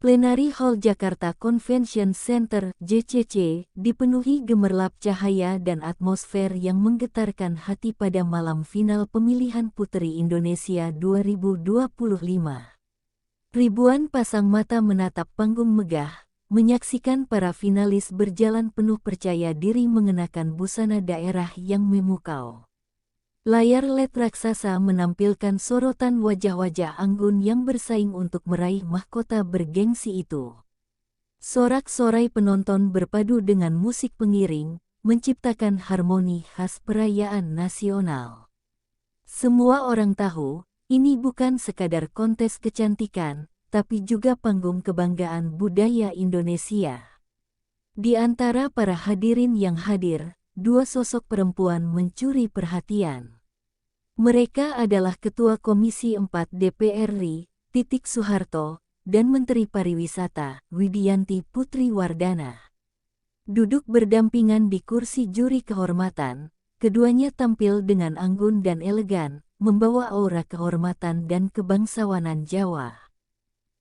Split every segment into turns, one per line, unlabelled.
Plenary Hall Jakarta Convention Center (JCC) dipenuhi gemerlap cahaya dan atmosfer yang menggetarkan hati pada malam final pemilihan Puteri Indonesia 2025. Ribuan pasang mata menatap panggung megah, menyaksikan para finalis berjalan penuh percaya diri mengenakan busana daerah yang memukau. Layar LED raksasa menampilkan sorotan wajah-wajah anggun yang bersaing untuk meraih mahkota bergengsi itu. Sorak-sorai penonton berpadu dengan musik pengiring, menciptakan harmoni khas perayaan nasional. Semua orang tahu, ini bukan sekadar kontes kecantikan, tapi juga panggung kebanggaan budaya Indonesia. Di antara para hadirin yang hadir, dua sosok perempuan mencuri perhatian. Mereka adalah Ketua Komisi 4 DPR RI, Titik Soeharto, dan Menteri Pariwisata, Widianti Putri Wardana. Duduk berdampingan di kursi juri kehormatan, keduanya tampil dengan anggun dan elegan, membawa aura kehormatan dan kebangsawanan Jawa.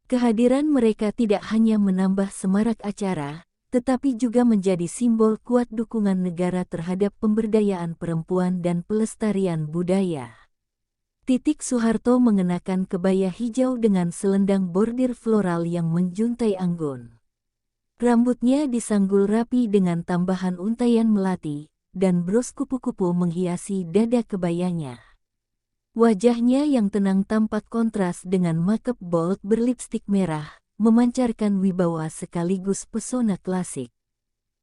Kehadiran mereka tidak hanya menambah semarak acara, tetapi juga menjadi simbol kuat dukungan negara terhadap pemberdayaan perempuan dan pelestarian budaya. Titik Soeharto mengenakan kebaya hijau dengan selendang bordir floral yang menjuntai anggun. Rambutnya disanggul rapi dengan tambahan untaian melati, dan bros kupu-kupu menghiasi dada kebayanya. Wajahnya yang tenang tampak kontras dengan makeup bold berlipstik merah, memancarkan wibawa sekaligus pesona klasik.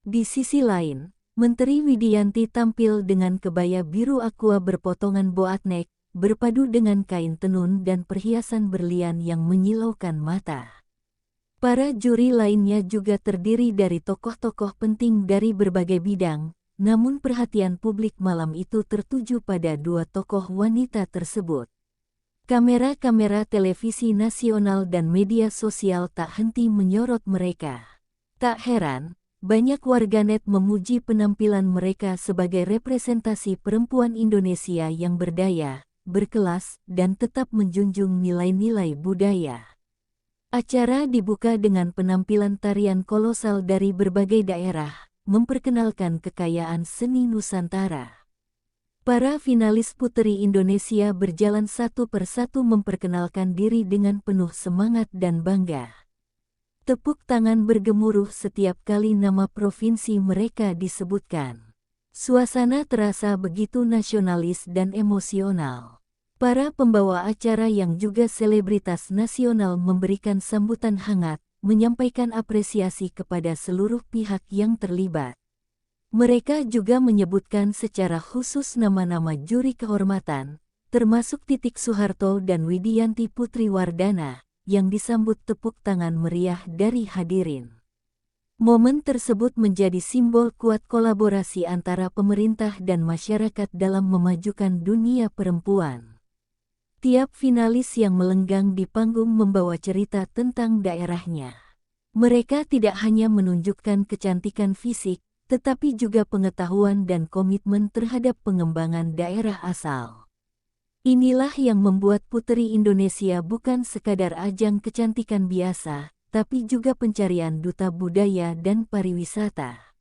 Di sisi lain, Menteri Widianti tampil dengan kebaya biru aqua berpotongan boatneck, berpadu dengan kain tenun dan perhiasan berlian yang menyilaukan mata. Para juri lainnya juga terdiri dari tokoh-tokoh penting dari berbagai bidang, namun perhatian publik malam itu tertuju pada dua tokoh wanita tersebut. Kamera-kamera televisi nasional dan media sosial tak henti menyorot mereka. Tak heran, banyak warganet memuji penampilan mereka sebagai representasi perempuan Indonesia yang berdaya, berkelas, dan tetap menjunjung nilai-nilai budaya. Acara dibuka dengan penampilan tarian kolosal dari berbagai daerah, memperkenalkan kekayaan seni Nusantara. Para finalis Puteri Indonesia berjalan satu persatu memperkenalkan diri dengan penuh semangat dan bangga. Tepuk tangan bergemuruh setiap kali nama provinsi mereka disebutkan. Suasana terasa begitu nasionalis dan emosional. Para pembawa acara yang juga selebritas nasional memberikan sambutan hangat, menyampaikan apresiasi kepada seluruh pihak yang terlibat. Mereka juga menyebutkan secara khusus nama-nama juri kehormatan, termasuk Titik Soeharto dan Widianti Putri Wardana, yang disambut tepuk tangan meriah dari hadirin. Momen tersebut menjadi simbol kuat kolaborasi antara pemerintah dan masyarakat dalam memajukan dunia perempuan. Tiap finalis yang melenggang di panggung membawa cerita tentang daerahnya. Mereka tidak hanya menunjukkan kecantikan fisik, tetapi juga pengetahuan dan komitmen terhadap pengembangan daerah asal. Inilah yang membuat Puteri Indonesia bukan sekadar ajang kecantikan biasa, tapi juga pencarian duta budaya dan pariwisata.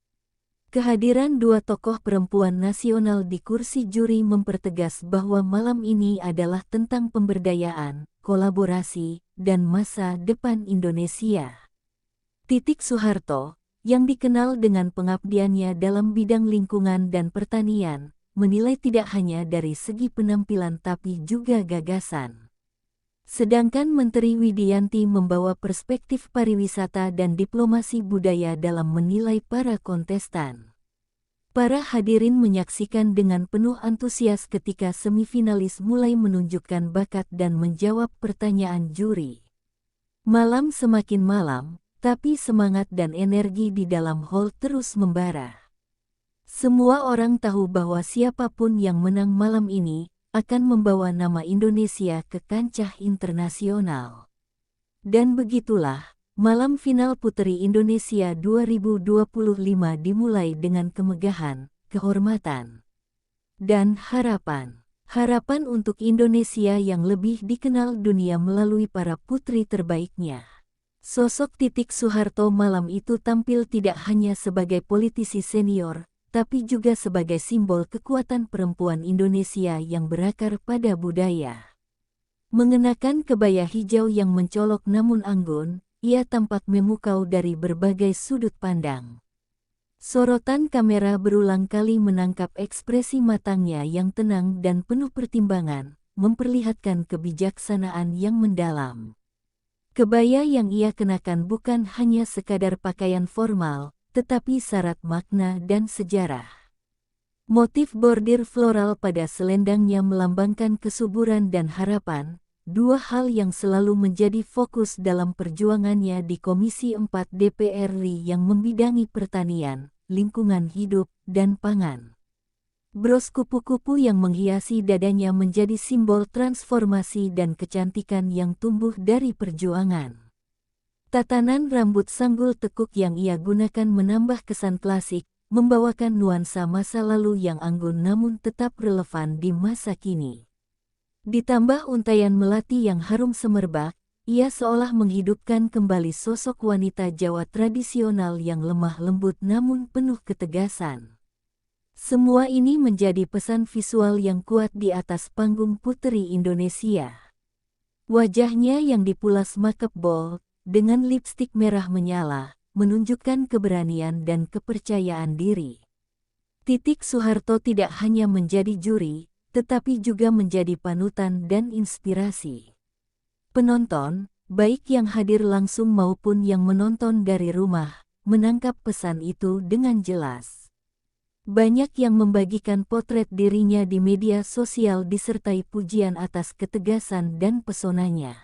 Kehadiran dua tokoh perempuan nasional di kursi juri mempertegas bahwa malam ini adalah tentang pemberdayaan, kolaborasi, dan masa depan Indonesia. Titik Soeharto, yang dikenal dengan pengabdiannya dalam bidang lingkungan dan pertanian, menilai tidak hanya dari segi penampilan tapi juga gagasan. Sedangkan Menteri Widianti membawa perspektif pariwisata dan diplomasi budaya dalam menilai para kontestan. Para hadirin menyaksikan dengan penuh antusias ketika semifinalis mulai menunjukkan bakat dan menjawab pertanyaan juri. Malam semakin malam, tapi semangat dan energi di dalam hall terus membara. Semua orang tahu bahwa siapapun yang menang malam ini akan membawa nama Indonesia ke kancah internasional. Dan begitulah, malam final Puteri Indonesia 2025 dimulai dengan kemegahan, kehormatan, dan harapan. Harapan untuk Indonesia yang lebih dikenal dunia melalui para putri terbaiknya. Sosok Titik Soeharto malam itu tampil tidak hanya sebagai politisi senior, tapi juga sebagai simbol kekuatan perempuan Indonesia yang berakar pada budaya. Mengenakan kebaya hijau yang mencolok namun anggun, ia tampak memukau dari berbagai sudut pandang. Sorotan kamera berulang kali menangkap ekspresi matangnya yang tenang dan penuh pertimbangan, memperlihatkan kebijaksanaan yang mendalam. Kebaya yang ia kenakan bukan hanya sekadar pakaian formal, tetapi syarat makna dan sejarah. Motif bordir floral pada selendangnya melambangkan kesuburan dan harapan, dua hal yang selalu menjadi fokus dalam perjuangannya di Komisi 4 DPR RI yang membidangi pertanian, lingkungan hidup, dan pangan. Bros kupu-kupu yang menghiasi dadanya menjadi simbol transformasi dan kecantikan yang tumbuh dari perjuangan. Tatanan rambut sanggul tekuk yang ia gunakan menambah kesan klasik, membawakan nuansa masa lalu yang anggun namun tetap relevan di masa kini. Ditambah untaian melati yang harum semerbak, ia seolah menghidupkan kembali sosok wanita Jawa tradisional yang lemah lembut namun penuh ketegasan. Semua ini menjadi pesan visual yang kuat di atas panggung Puteri Indonesia. Wajahnya yang dipulas makeup bold, dengan lipstik merah menyala, menunjukkan keberanian dan kepercayaan diri. Titik Soeharto tidak hanya menjadi juri, tetapi juga menjadi panutan dan inspirasi. Penonton, baik yang hadir langsung maupun yang menonton dari rumah, menangkap pesan itu dengan jelas. Banyak yang membagikan potret dirinya di media sosial disertai pujian atas ketegasan dan pesonanya.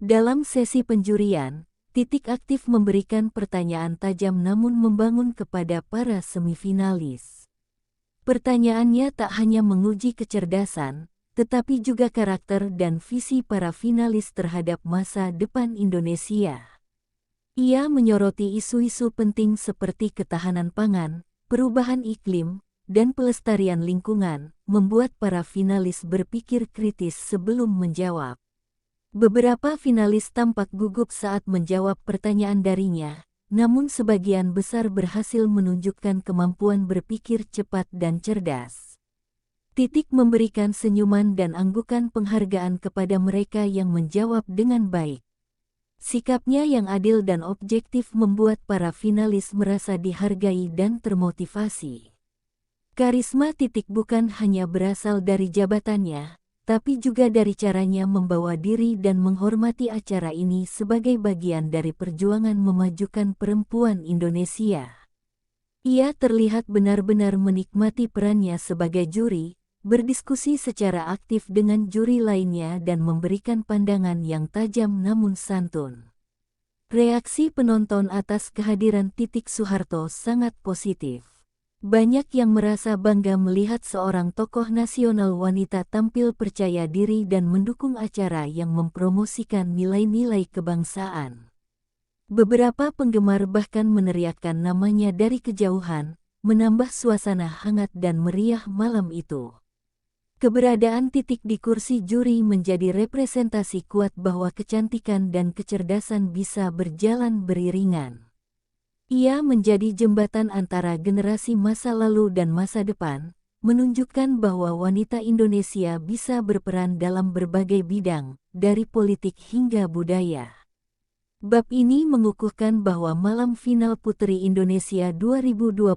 Dalam sesi penjurian, Titik aktif memberikan pertanyaan tajam namun membangun kepada para semifinalis. Pertanyaannya tak hanya menguji kecerdasan, tetapi juga karakter dan visi para finalis terhadap masa depan Indonesia. Ia menyoroti isu-isu penting seperti ketahanan pangan, perubahan iklim, dan pelestarian lingkungan, membuat para finalis berpikir kritis sebelum menjawab. Beberapa finalis tampak gugup saat menjawab pertanyaan darinya, namun sebagian besar berhasil menunjukkan kemampuan berpikir cepat dan cerdas. Titik memberikan senyuman dan anggukan penghargaan kepada mereka yang menjawab dengan baik. Sikapnya yang adil dan objektif membuat para finalis merasa dihargai dan termotivasi. Karisma Titik bukan hanya berasal dari jabatannya, tapi juga dari caranya membawa diri dan menghormati acara ini sebagai bagian dari perjuangan memajukan perempuan Indonesia. Ia terlihat benar-benar menikmati perannya sebagai juri, berdiskusi secara aktif dengan juri lainnya dan memberikan pandangan yang tajam namun santun. Reaksi penonton atas kehadiran Titik Soeharto sangat positif. Banyak yang merasa bangga melihat seorang tokoh nasional wanita tampil percaya diri dan mendukung acara yang mempromosikan nilai-nilai kebangsaan. Beberapa penggemar bahkan meneriakkan namanya dari kejauhan, menambah suasana hangat dan meriah malam itu. Keberadaan Titik di kursi juri menjadi representasi kuat bahwa kecantikan dan kecerdasan bisa berjalan beriringan. Ia menjadi jembatan antara generasi masa lalu dan masa depan, menunjukkan bahwa wanita Indonesia bisa berperan dalam berbagai bidang, dari politik hingga budaya. Bab ini mengukuhkan bahwa malam final Puteri Indonesia 2025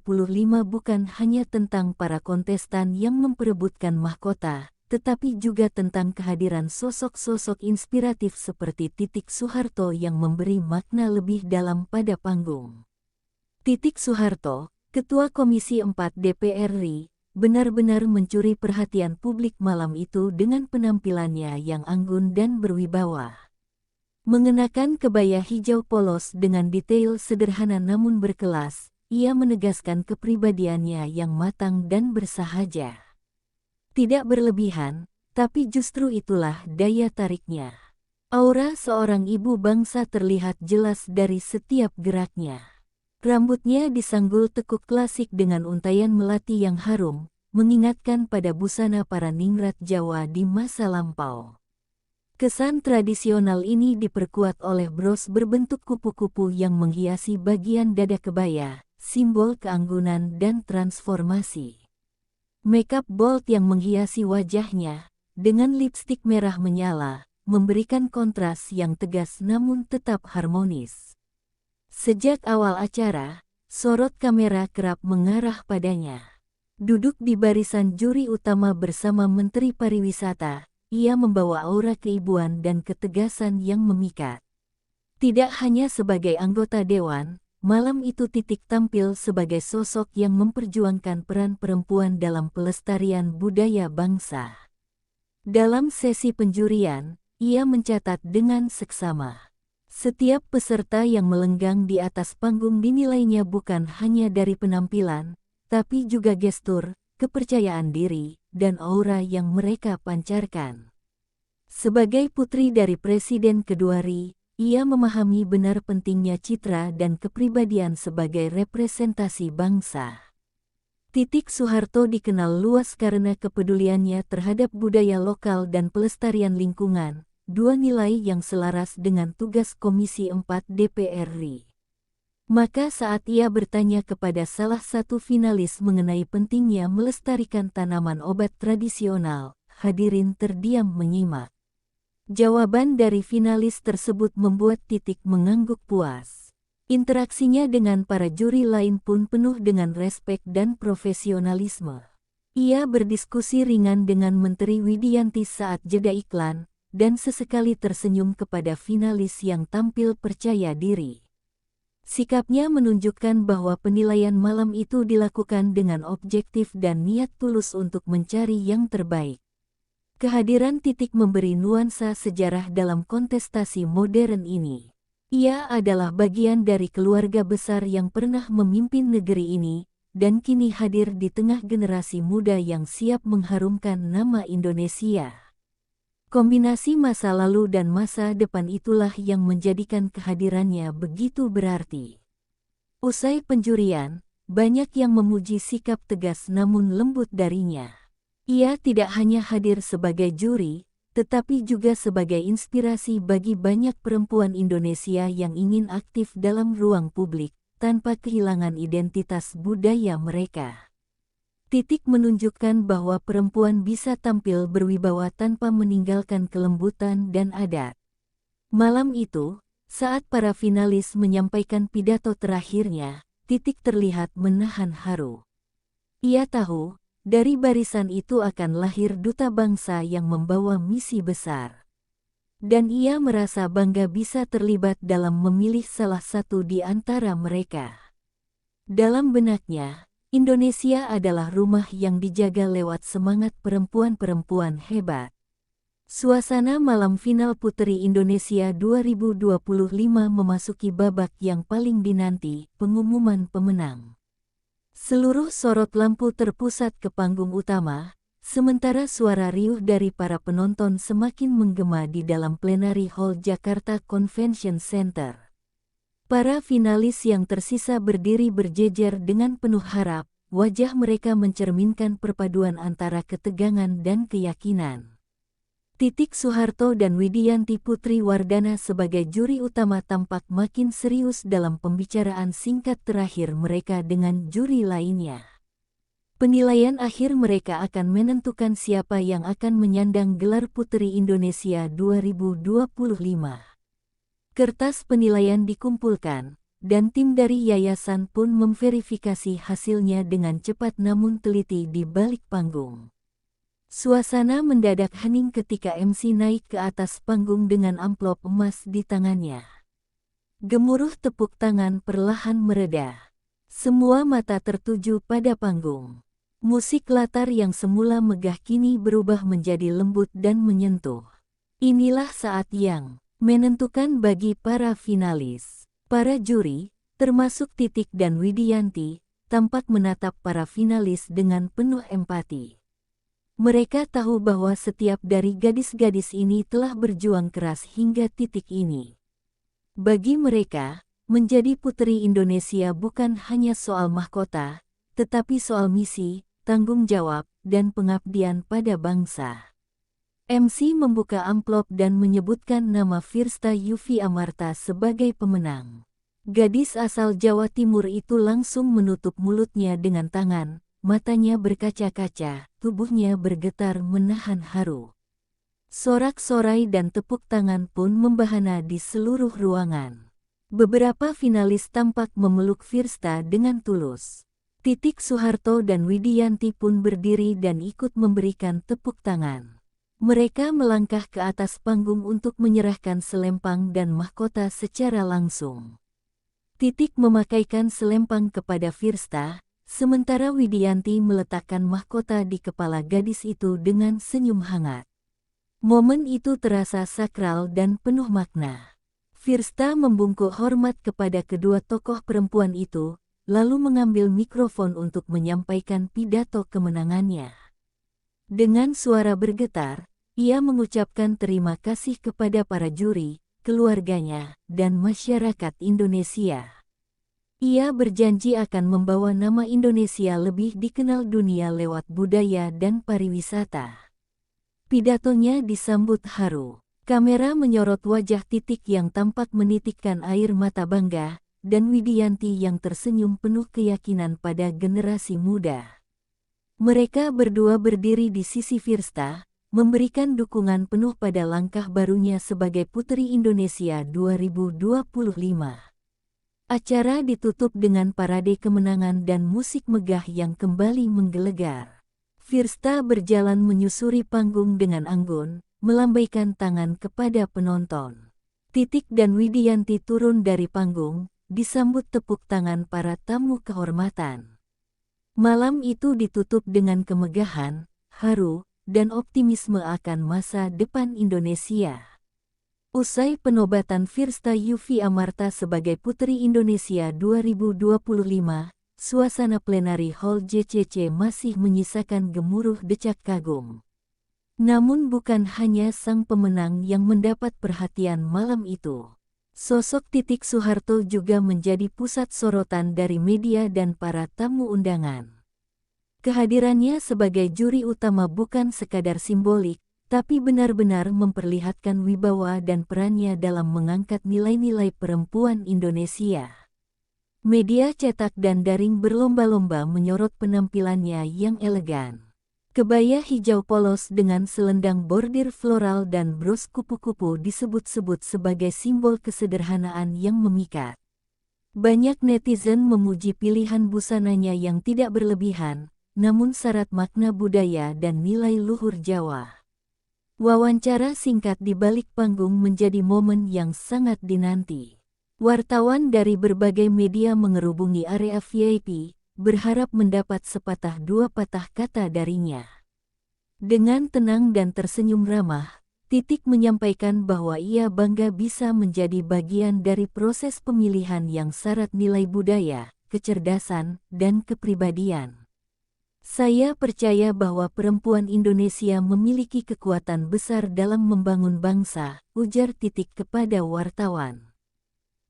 bukan hanya tentang para kontestan yang memperebutkan mahkota, tetapi juga tentang kehadiran sosok-sosok inspiratif seperti Titik Soeharto yang memberi makna lebih dalam pada panggung. Titik Soeharto, Ketua Komisi 4 DPR RI, benar-benar mencuri perhatian publik malam itu dengan penampilannya yang anggun dan berwibawa. Mengenakan kebaya hijau polos dengan detail sederhana namun berkelas, ia menegaskan kepribadiannya yang matang dan bersahaja. Tidak berlebihan, tapi justru itulah daya tariknya. Aura seorang ibu bangsa terlihat jelas dari setiap geraknya. Rambutnya disanggul tekuk klasik dengan untaian melati yang harum, mengingatkan pada busana para ningrat Jawa di masa lampau. Kesan tradisional ini diperkuat oleh bros berbentuk kupu-kupu yang menghiasi bagian dada kebaya, simbol keanggunan dan transformasi. Makeup bold yang menghiasi wajahnya, dengan lipstik merah menyala, memberikan kontras yang tegas namun tetap harmonis. Sejak awal acara, sorot kamera kerap mengarah padanya. Duduk di barisan juri utama bersama Menteri Pariwisata, ia membawa aura keibuan dan ketegasan yang memikat. Tidak hanya sebagai anggota dewan, malam itu Titik tampil sebagai sosok yang memperjuangkan peran perempuan dalam pelestarian budaya bangsa. Dalam sesi penjurian, ia mencatat dengan seksama. Setiap peserta yang melenggang di atas panggung dinilainya bukan hanya dari penampilan, tapi juga gestur, kepercayaan diri, dan aura yang mereka pancarkan. Sebagai putri dari Presiden kedua RI, ia memahami benar pentingnya citra dan kepribadian sebagai representasi bangsa. Titik Soeharto dikenal luas karena kepeduliannya terhadap budaya lokal dan pelestarian lingkungan, dua nilai yang selaras dengan tugas Komisi 4 DPR RI. Maka saat ia bertanya kepada salah satu finalis mengenai pentingnya melestarikan tanaman obat tradisional, hadirin terdiam menyimak. Jawaban dari finalis tersebut membuat Titik mengangguk puas. Interaksinya dengan para juri lain pun penuh dengan respek dan profesionalisme. Ia berdiskusi ringan dengan Menteri Widianti saat jeda iklan, dan sesekali tersenyum kepada finalis yang tampil percaya diri. Sikapnya menunjukkan bahwa penilaian malam itu dilakukan dengan objektif dan niat tulus untuk mencari yang terbaik. Kehadiran Titik memberi nuansa sejarah dalam kontestasi modern ini. Ia adalah bagian dari keluarga besar yang pernah memimpin negeri ini, dan kini hadir di tengah generasi muda yang siap mengharumkan nama Indonesia. Kombinasi masa lalu dan masa depan itulah yang menjadikan kehadirannya begitu berarti. Usai penjurian, banyak yang memuji sikap tegas namun lembut darinya. Ia tidak hanya hadir sebagai juri, tetapi juga sebagai inspirasi bagi banyak perempuan Indonesia yang ingin aktif dalam ruang publik, tanpa kehilangan identitas budaya mereka. Titik menunjukkan bahwa perempuan bisa tampil berwibawa tanpa meninggalkan kelembutan dan adat. Malam itu, saat para finalis menyampaikan pidato terakhirnya, Titik terlihat menahan haru. Ia tahu, dari barisan itu akan lahir duta bangsa yang membawa misi besar. Dan ia merasa bangga bisa terlibat dalam memilih salah satu di antara mereka. Dalam benaknya, Indonesia adalah rumah yang dijaga lewat semangat perempuan-perempuan hebat. Suasana malam final Puteri Indonesia 2025 memasuki babak yang paling dinanti, pengumuman pemenang. Seluruh sorot lampu terpusat ke panggung utama, sementara suara riuh dari para penonton semakin menggema di dalam Plenary Hall Jakarta Convention Center. Para finalis yang tersisa berdiri berjejer dengan penuh harap, wajah mereka mencerminkan perpaduan antara ketegangan dan keyakinan. Titik Soeharto dan Widianti Putri Wardana sebagai juri utama tampak makin serius dalam pembicaraan singkat terakhir mereka dengan juri lainnya. Penilaian akhir mereka akan menentukan siapa yang akan menyandang gelar Puteri Indonesia 2025. Kertas penilaian dikumpulkan, dan tim dari yayasan pun memverifikasi hasilnya dengan cepat namun teliti di balik panggung. Suasana mendadak hening ketika MC naik ke atas panggung dengan amplop emas di tangannya. Gemuruh tepuk tangan perlahan mereda. Semua mata tertuju pada panggung. Musik latar yang semula megah kini berubah menjadi lembut dan menyentuh. Inilah saat yang menentukan bagi para finalis. Para juri, termasuk Titik dan Widianti, tampak menatap para finalis dengan penuh empati. Mereka tahu bahwa setiap dari gadis-gadis ini telah berjuang keras hingga titik ini. Bagi mereka, menjadi Puteri Indonesia bukan hanya soal mahkota, tetapi soal misi, tanggung jawab, dan pengabdian pada bangsa. MC membuka amplop dan menyebutkan nama Firsta Yufi Amarta sebagai pemenang. Gadis asal Jawa Timur itu langsung menutup mulutnya dengan tangan, matanya berkaca-kaca, tubuhnya bergetar menahan haru. Sorak-sorai dan tepuk tangan pun membahana di seluruh ruangan. Beberapa finalis tampak memeluk Firsta dengan tulus. Titik Soeharto dan Widianti pun berdiri dan ikut memberikan tepuk tangan. Mereka melangkah ke atas panggung untuk menyerahkan selempang dan mahkota secara langsung. Titik memakaikan selempang kepada Firsta, sementara Widianti meletakkan mahkota di kepala gadis itu dengan senyum hangat. Momen itu terasa sakral dan penuh makna. Firsta membungkuk hormat kepada kedua tokoh perempuan itu, lalu mengambil mikrofon untuk menyampaikan pidato kemenangannya. Dengan suara bergetar, ia mengucapkan terima kasih kepada para juri, keluarganya, dan masyarakat Indonesia. Ia berjanji akan membawa nama Indonesia lebih dikenal dunia lewat budaya dan pariwisata. Pidatonya disambut haru. Kamera menyorot wajah Titik yang tampak menitikkan air mata bangga, dan Widianti yang tersenyum penuh keyakinan pada generasi muda. Mereka berdua berdiri di sisi Firsta, memberikan dukungan penuh pada langkah barunya sebagai Putri Indonesia 2025. Acara ditutup dengan parade kemenangan dan musik megah yang kembali menggelegar. Firsta berjalan menyusuri panggung dengan anggun, melambaikan tangan kepada penonton. Titik dan Widianti turun dari panggung, disambut tepuk tangan para tamu kehormatan. Malam itu ditutup dengan kemegahan, haru, dan optimisme akan masa depan Indonesia. Usai penobatan Firsta Yufi Amarta sebagai Putri Indonesia 2025, suasana plenary hall JCC masih menyisakan gemuruh decak kagum. Namun bukan hanya sang pemenang yang mendapat perhatian malam itu. Sosok Titik Soeharto juga menjadi pusat sorotan dari media dan para tamu undangan. Kehadirannya sebagai juri utama bukan sekadar simbolik, tapi benar-benar memperlihatkan wibawa dan perannya dalam mengangkat nilai-nilai perempuan Indonesia. Media cetak dan daring berlomba-lomba menyorot penampilannya yang elegan. Kebaya hijau polos dengan selendang bordir floral dan bros kupu-kupu disebut-sebut sebagai simbol kesederhanaan yang memikat. Banyak netizen memuji pilihan busananya yang tidak berlebihan, namun syarat makna budaya dan nilai luhur Jawa. Wawancara singkat di balik panggung menjadi momen yang sangat dinanti. Wartawan dari berbagai media mengerubungi area VIP, berharap mendapat sepatah dua patah kata darinya. Dengan tenang dan tersenyum ramah, Titik menyampaikan bahwa ia bangga bisa menjadi bagian dari proses pemilihan yang syarat nilai budaya, kecerdasan, dan kepribadian. Saya percaya bahwa perempuan Indonesia memiliki kekuatan besar dalam membangun bangsa, ujar Titik kepada wartawan.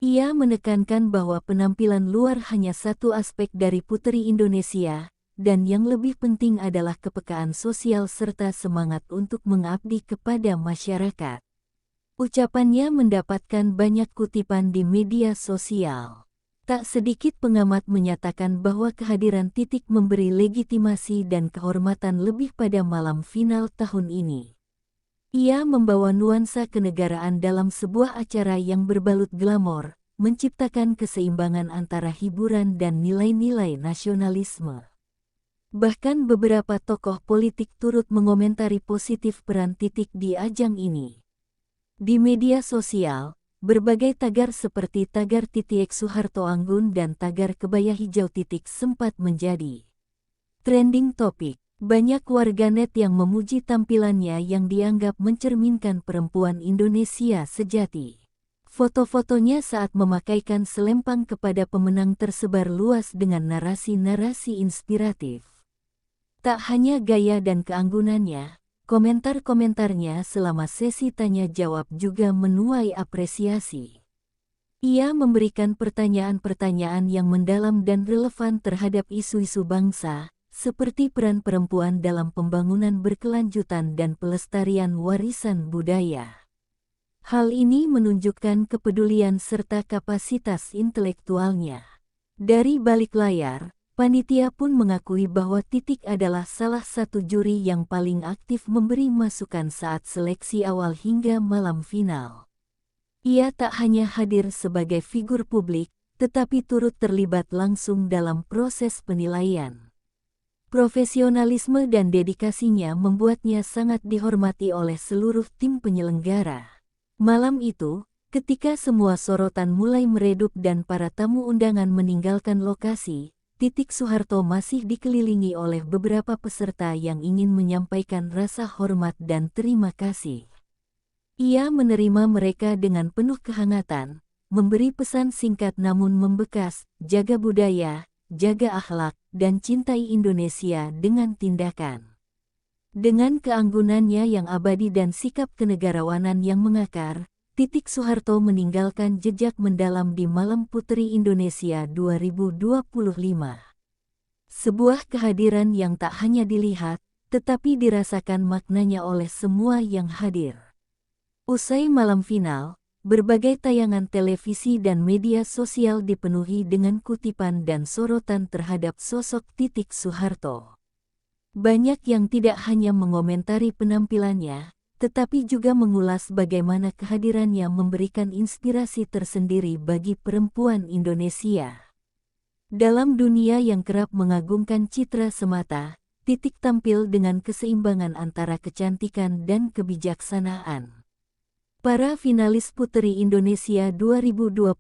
Ia menekankan bahwa penampilan luar hanya satu aspek dari Putri Indonesia, dan yang lebih penting adalah kepekaan sosial serta semangat untuk mengabdi kepada masyarakat. Ucapannya mendapatkan banyak kutipan di media sosial. Tak sedikit pengamat menyatakan bahwa kehadiran Titik memberi legitimasi dan kehormatan lebih pada malam final tahun ini. Ia membawa nuansa kenegaraan dalam sebuah acara yang berbalut glamor, menciptakan keseimbangan antara hiburan dan nilai-nilai nasionalisme. Bahkan beberapa tokoh politik turut mengomentari positif peran Titik di ajang ini. Di media sosial, berbagai tagar seperti tagar Titik Soeharto Anggun dan tagar kebaya hijau Titik sempat menjadi trending topik. Banyak warganet yang memuji tampilannya yang dianggap mencerminkan perempuan Indonesia sejati. Foto-fotonya saat memakaikan selempang kepada pemenang tersebar luas dengan narasi-narasi inspiratif. Tak hanya gaya dan keanggunannya, komentar-komentarnya selama sesi tanya-jawab juga menuai apresiasi. Ia memberikan pertanyaan-pertanyaan yang mendalam dan relevan terhadap isu-isu bangsa, seperti peran perempuan dalam pembangunan berkelanjutan dan pelestarian warisan budaya. Hal ini menunjukkan kepedulian serta kapasitas intelektualnya. Dari balik layar, panitia pun mengakui bahwa Titik adalah salah satu juri yang paling aktif memberi masukan saat seleksi awal hingga malam final. Ia tak hanya hadir sebagai figur publik, tetapi turut terlibat langsung dalam proses penilaian. Profesionalisme dan dedikasinya membuatnya sangat dihormati oleh seluruh tim penyelenggara. Malam itu, ketika semua sorotan mulai meredup dan para tamu undangan meninggalkan lokasi, Titik Soeharto masih dikelilingi oleh beberapa peserta yang ingin menyampaikan rasa hormat dan terima kasih. Ia menerima mereka dengan penuh kehangatan, memberi pesan singkat namun membekas, jaga budaya, jaga akhlak, dan cintai Indonesia dengan tindakan. Dengan keanggunannya yang abadi dan sikap kenegarawanan yang mengakar, Titik Soeharto meninggalkan jejak mendalam di Malam Puteri Indonesia 2025. Sebuah kehadiran yang tak hanya dilihat, tetapi dirasakan maknanya oleh semua yang hadir. Usai malam final, berbagai tayangan televisi dan media sosial dipenuhi dengan kutipan dan sorotan terhadap sosok Titik Soeharto. Banyak yang tidak hanya mengomentari penampilannya, tetapi juga mengulas bagaimana kehadirannya memberikan inspirasi tersendiri bagi perempuan Indonesia. Dalam dunia yang kerap mengagungkan citra semata, Titik tampil dengan keseimbangan antara kecantikan dan kebijaksanaan. Para finalis Puteri Indonesia 2025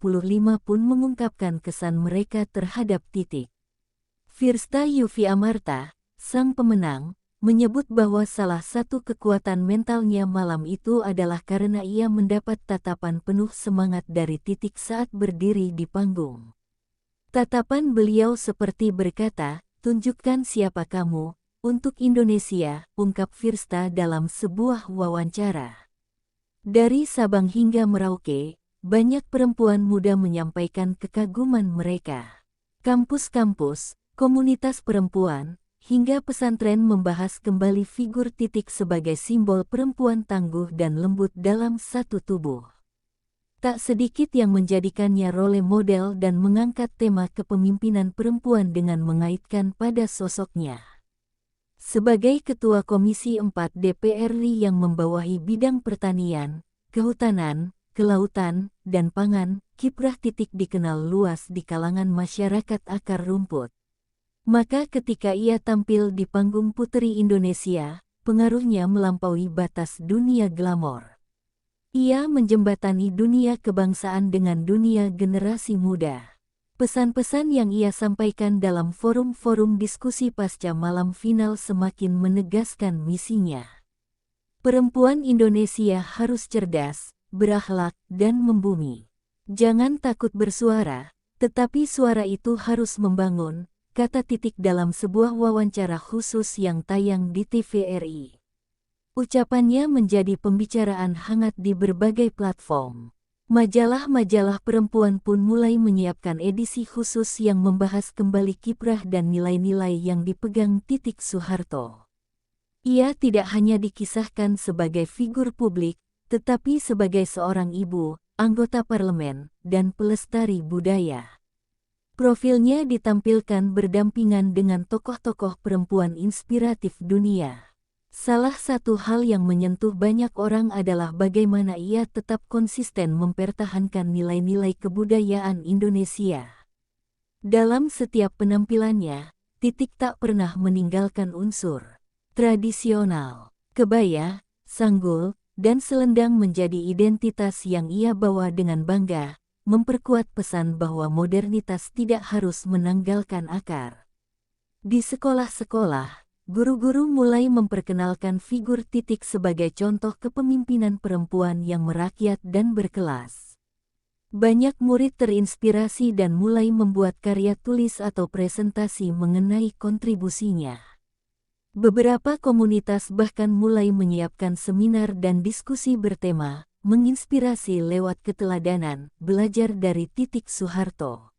pun mengungkapkan kesan mereka terhadap Titik. Firsta Yufi Amarta, sang pemenang, menyebut bahwa salah satu kekuatan mentalnya malam itu adalah karena ia mendapat tatapan penuh semangat dari Titik saat berdiri di panggung. Tatapan beliau seperti berkata, "Tunjukkan siapa kamu, untuk Indonesia," ungkap Firsta dalam sebuah wawancara. Dari Sabang hingga Merauke, banyak perempuan muda menyampaikan kekaguman mereka. Kampus-kampus, komunitas perempuan, hingga pesantren membahas kembali figur Titik sebagai simbol perempuan tangguh dan lembut dalam satu tubuh. Tak sedikit yang menjadikannya role model dan mengangkat tema kepemimpinan perempuan dengan mengaitkan pada sosoknya. Sebagai Ketua Komisi 4 DPR RI yang membawahi bidang pertanian, kehutanan, kelautan, dan pangan, kiprah Titik dikenal luas di kalangan masyarakat akar rumput. Maka ketika ia tampil di panggung Puteri Indonesia, pengaruhnya melampaui batas dunia glamor. Ia menjembatani dunia kebangsaan dengan dunia generasi muda. Pesan-pesan yang ia sampaikan dalam forum-forum diskusi pasca malam final semakin menegaskan misinya. Perempuan Indonesia harus cerdas, berakhlak, dan membumi. Jangan takut bersuara, tetapi suara itu harus membangun, kata Titik dalam sebuah wawancara khusus yang tayang di TVRI. Ucapannya menjadi pembicaraan hangat di berbagai platform. Majalah-majalah perempuan pun mulai menyiapkan edisi khusus yang membahas kembali kiprah dan nilai-nilai yang dipegang Titik Soeharto. Ia tidak hanya dikisahkan sebagai figur publik, tetapi sebagai seorang ibu, anggota parlemen, dan pelestari budaya. Profilnya ditampilkan berdampingan dengan tokoh-tokoh perempuan inspiratif dunia. Salah satu hal yang menyentuh banyak orang adalah bagaimana ia tetap konsisten mempertahankan nilai-nilai kebudayaan Indonesia. Dalam setiap penampilannya, Titik tak pernah meninggalkan unsur tradisional. Kebaya, sanggul, dan selendang menjadi identitas yang ia bawa dengan bangga, memperkuat pesan bahwa modernitas tidak harus menanggalkan akar. Di sekolah-sekolah, guru-guru mulai memperkenalkan figur Titik sebagai contoh kepemimpinan perempuan yang merakyat dan berkelas. Banyak murid terinspirasi dan mulai membuat karya tulis atau presentasi mengenai kontribusinya. Beberapa komunitas bahkan mulai menyiapkan seminar dan diskusi bertema, menginspirasi lewat keteladanan, belajar dari Titik Soeharto.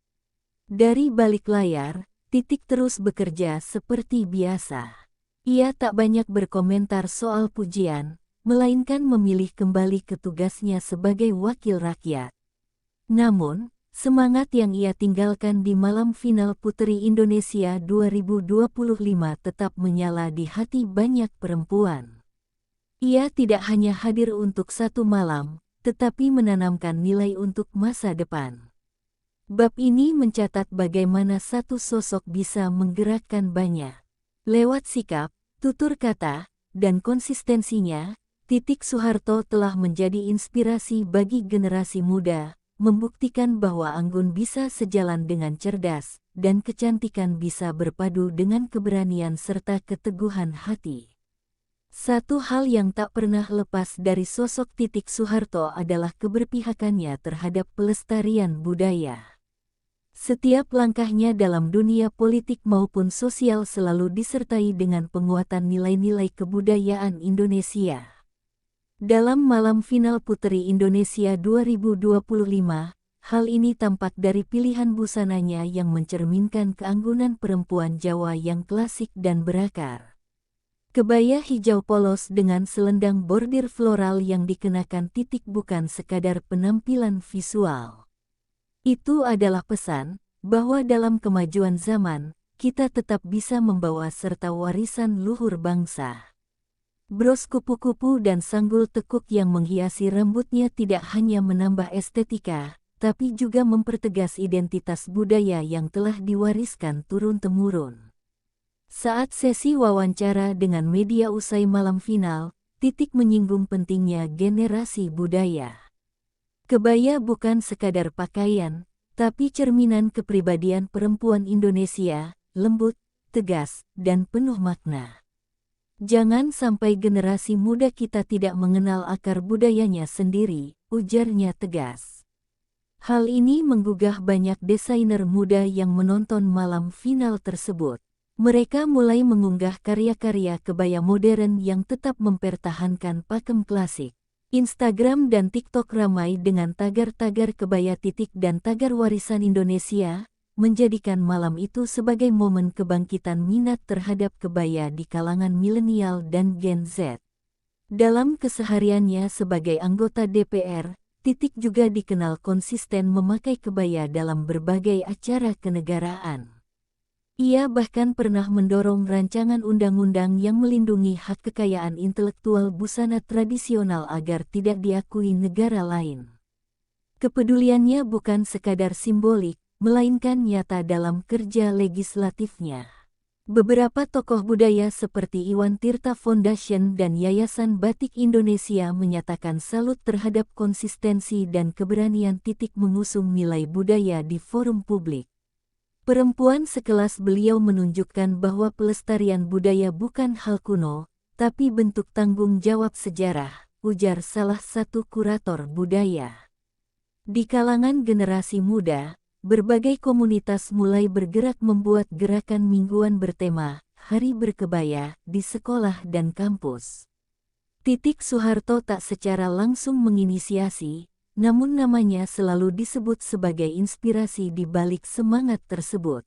Dari balik layar, Titik terus bekerja seperti biasa. Ia tak banyak berkomentar soal pujian, melainkan memilih kembali ke tugasnya sebagai wakil rakyat. Namun, semangat yang ia tinggalkan di malam final Puteri Indonesia 2025 tetap menyala di hati banyak perempuan. Ia tidak hanya hadir untuk satu malam, tetapi menanamkan nilai untuk masa depan. Bab ini mencatat bagaimana satu sosok bisa menggerakkan banyak. Lewat sikap, tutur kata, dan konsistensinya, Titik Soeharto telah menjadi inspirasi bagi generasi muda, membuktikan bahwa anggun bisa sejalan dengan cerdas, dan kecantikan bisa berpadu dengan keberanian serta keteguhan hati. Satu hal yang tak pernah lepas dari sosok Titik Soeharto adalah keberpihakannya terhadap pelestarian budaya. Setiap langkahnya dalam dunia politik maupun sosial selalu disertai dengan penguatan nilai-nilai kebudayaan Indonesia. Dalam malam final Puteri Indonesia 2025, hal ini tampak dari pilihan busananya yang mencerminkan keanggunan perempuan Jawa yang klasik dan berakar. Kebaya hijau polos dengan selendang bordir floral yang dikenakan Titik bukan sekadar penampilan visual. Itu adalah pesan bahwa dalam kemajuan zaman, kita tetap bisa membawa serta warisan luhur bangsa. Bros kupu-kupu dan sanggul tekuk yang menghiasi rambutnya tidak hanya menambah estetika, tapi juga mempertegas identitas budaya yang telah diwariskan turun-temurun. Saat sesi wawancara dengan media usai malam final, Titik menyinggung pentingnya generasi budaya. Kebaya bukan sekadar pakaian, tapi cerminan kepribadian perempuan Indonesia, lembut, tegas, dan penuh makna. Jangan sampai generasi muda kita tidak mengenal akar budayanya sendiri, ujarnya tegas. Hal ini menggugah banyak desainer muda yang menonton malam final tersebut. Mereka mulai mengunggah karya-karya kebaya modern yang tetap mempertahankan pakem klasik. Instagram dan TikTok ramai dengan tagar-tagar kebaya Titik dan tagar warisan Indonesia, menjadikan malam itu sebagai momen kebangkitan minat terhadap kebaya di kalangan milenial dan Gen Z. Dalam kesehariannya sebagai anggota DPR, Titik juga dikenal konsisten memakai kebaya dalam berbagai acara kenegaraan. Ia bahkan pernah mendorong rancangan undang-undang yang melindungi hak kekayaan intelektual busana tradisional agar tidak diakui negara lain. Kepeduliannya bukan sekadar simbolik, melainkan nyata dalam kerja legislatifnya. Beberapa tokoh budaya seperti Iwan Tirta Foundation dan Yayasan Batik Indonesia menyatakan salut terhadap konsistensi dan keberanian Titik mengusung nilai budaya di forum publik. Perempuan sekelas beliau menunjukkan bahwa pelestarian budaya bukan hal kuno, tapi bentuk tanggung jawab sejarah, ujar salah satu kurator budaya. Di kalangan generasi muda, berbagai komunitas mulai bergerak membuat gerakan mingguan bertema Hari Berkebaya di sekolah dan kampus. Titik Soeharto tak secara langsung menginisiasi, namun namanya selalu disebut sebagai inspirasi di balik semangat tersebut.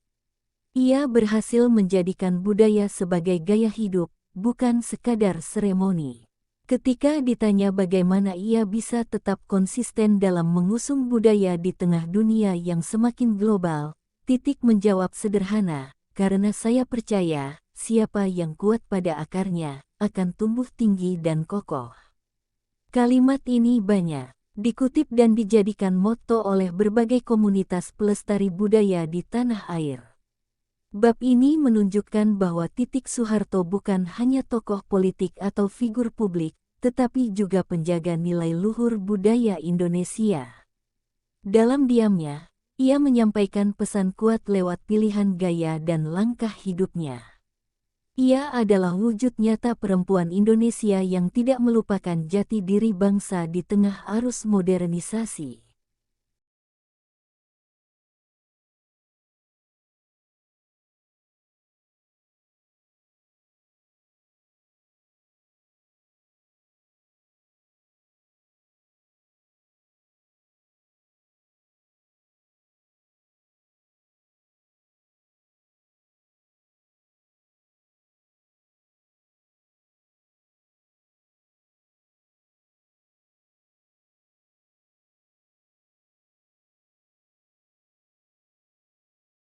Ia berhasil menjadikan budaya sebagai gaya hidup, bukan sekadar seremoni. Ketika ditanya bagaimana ia bisa tetap konsisten dalam mengusung budaya di tengah dunia yang semakin global, Titik menjawab sederhana, karena saya percaya, siapa yang kuat pada akarnya, akan tumbuh tinggi dan kokoh. Kalimat ini banyak dikutip dan dijadikan motto oleh berbagai komunitas pelestari budaya di tanah air. Bab ini menunjukkan bahwa Titik Soeharto bukan hanya tokoh politik atau figur publik, tetapi juga penjaga nilai luhur budaya Indonesia. Dalam diamnya, ia menyampaikan pesan kuat lewat pilihan gaya dan langkah hidupnya. Ia adalah wujud nyata perempuan Indonesia yang tidak melupakan jati diri bangsa di tengah arus modernisasi.